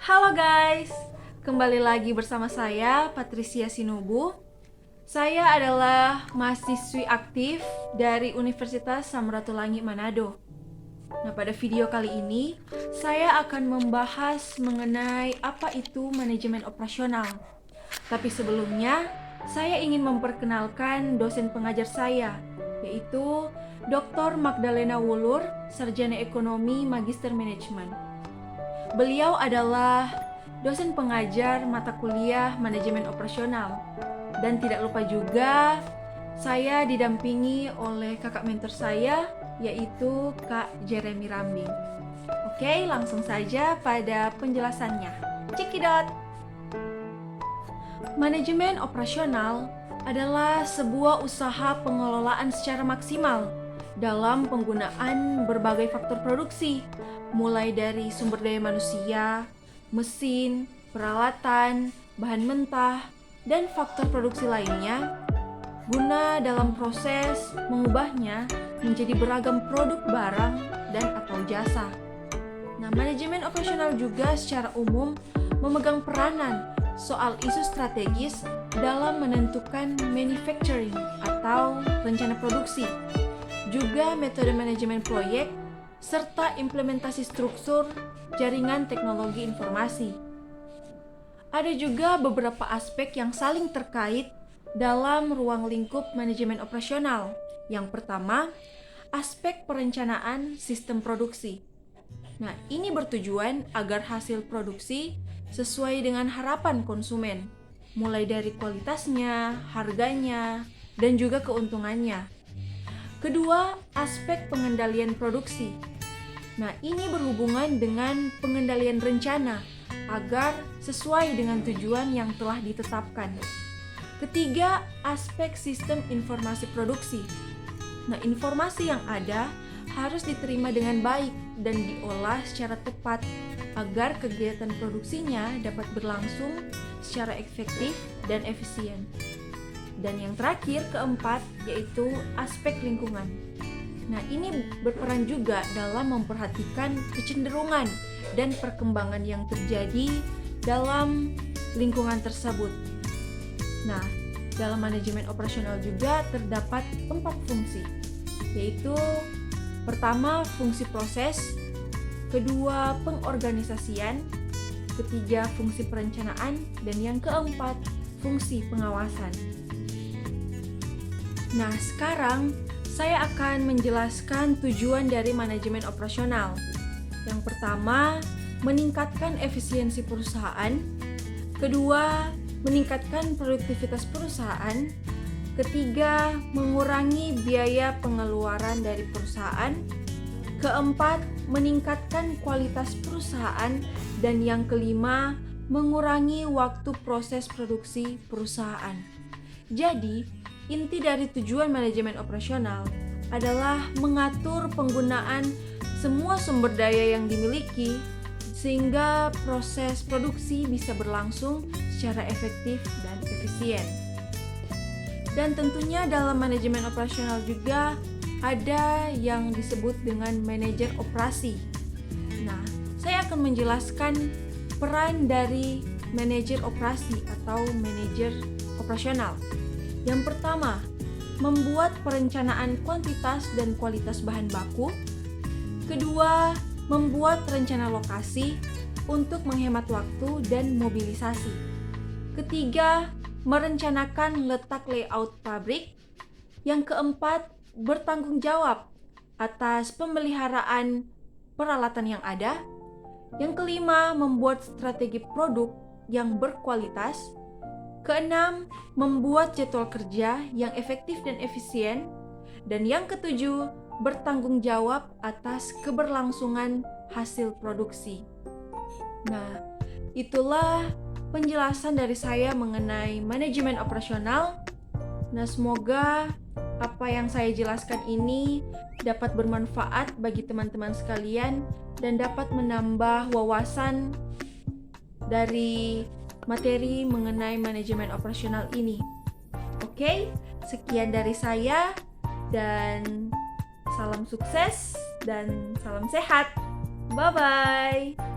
Halo guys, kembali lagi bersama saya Patricia Sinubu. Saya adalah mahasiswi aktif dari Universitas Samratulangi Manado. Nah, pada video kali ini saya akan membahas mengenai apa itu manajemen operasional. Tapi sebelumnya, saya ingin memperkenalkan dosen pengajar saya, yaitu Dr. Magdalena Wulur, Sarjana Ekonomi Magister Manajemen. Beliau adalah dosen pengajar mata kuliah manajemen operasional. Dan tidak lupa juga, saya didampingi oleh kakak mentor saya, yaitu Kak Jeremy Rambing. Oke, langsung saja pada penjelasannya. Cekidot! Manajemen operasional adalah sebuah usaha pengelolaan secara maksimal dalam penggunaan berbagai faktor produksi, mulai dari sumber daya manusia, mesin, peralatan, bahan mentah, dan faktor produksi lainnya, guna dalam proses mengubahnya menjadi beragam produk barang dan atau jasa. Nah, manajemen operasional juga secara umum memegang peranan soal isu strategis dalam menentukan manufacturing atau rencana produksi, juga metode manajemen proyek, serta implementasi struktur jaringan teknologi informasi. Ada juga beberapa aspek yang saling terkait dalam ruang lingkup manajemen operasional. Yang pertama, aspek perencanaan sistem produksi. Nah, ini bertujuan agar hasil produksi sesuai dengan harapan konsumen, mulai dari kualitasnya, harganya, dan juga keuntungannya. Kedua, aspek pengendalian produksi. Nah, ini berhubungan dengan pengendalian rencana agar sesuai dengan tujuan yang telah ditetapkan. Ketiga, aspek sistem informasi produksi. Nah, informasi yang ada harus diterima dengan baik dan diolah secara tepat agar kegiatan produksinya dapat berlangsung secara efektif dan efisien. Dan yang terakhir, keempat, yaitu aspek lingkungan. Nah, ini berperan juga dalam memperhatikan kecenderungan dan perkembangan yang terjadi dalam lingkungan tersebut. Nah, dalam manajemen operasional juga terdapat 4 fungsi, yaitu pertama, fungsi proses, kedua, pengorganisasian, ketiga, fungsi perencanaan, dan yang keempat, fungsi pengawasan. Nah, sekarang saya akan menjelaskan tujuan dari manajemen operasional. Yang pertama, meningkatkan efisiensi perusahaan. Kedua, meningkatkan produktivitas perusahaan. Ketiga, mengurangi biaya pengeluaran dari perusahaan. Keempat, meningkatkan kualitas perusahaan. Dan yang kelima, mengurangi waktu proses produksi perusahaan. Jadi, inti dari tujuan manajemen operasional adalah mengatur penggunaan semua sumber daya yang dimiliki sehingga proses produksi bisa berlangsung secara efektif dan efisien. Dan tentunya dalam manajemen operasional juga ada yang disebut dengan manajer operasi. Nah, saya akan menjelaskan peran dari manajer operasi atau manajer operasional. Yang pertama, membuat perencanaan kuantitas dan kualitas bahan baku. Kedua, membuat rencana lokasi untuk menghemat waktu dan mobilisasi. Ketiga, merencanakan letak layout pabrik. Yang keempat, bertanggung jawab atas pemeliharaan peralatan yang ada. Yang kelima, membuat strategi produk yang berkualitas. Keenam, membuat jadwal kerja yang efektif dan efisien. Dan yang ketujuh, bertanggung jawab atas keberlangsungan hasil produksi. Nah, itulah penjelasan dari saya mengenai manajemen operasional. Nah, semoga apa yang saya jelaskan ini dapat bermanfaat bagi teman-teman sekalian dan dapat menambah wawasan dari materi mengenai manajemen operasional ini. Oke, sekian dari saya dan salam sukses. dan salam sehat. Bye-bye.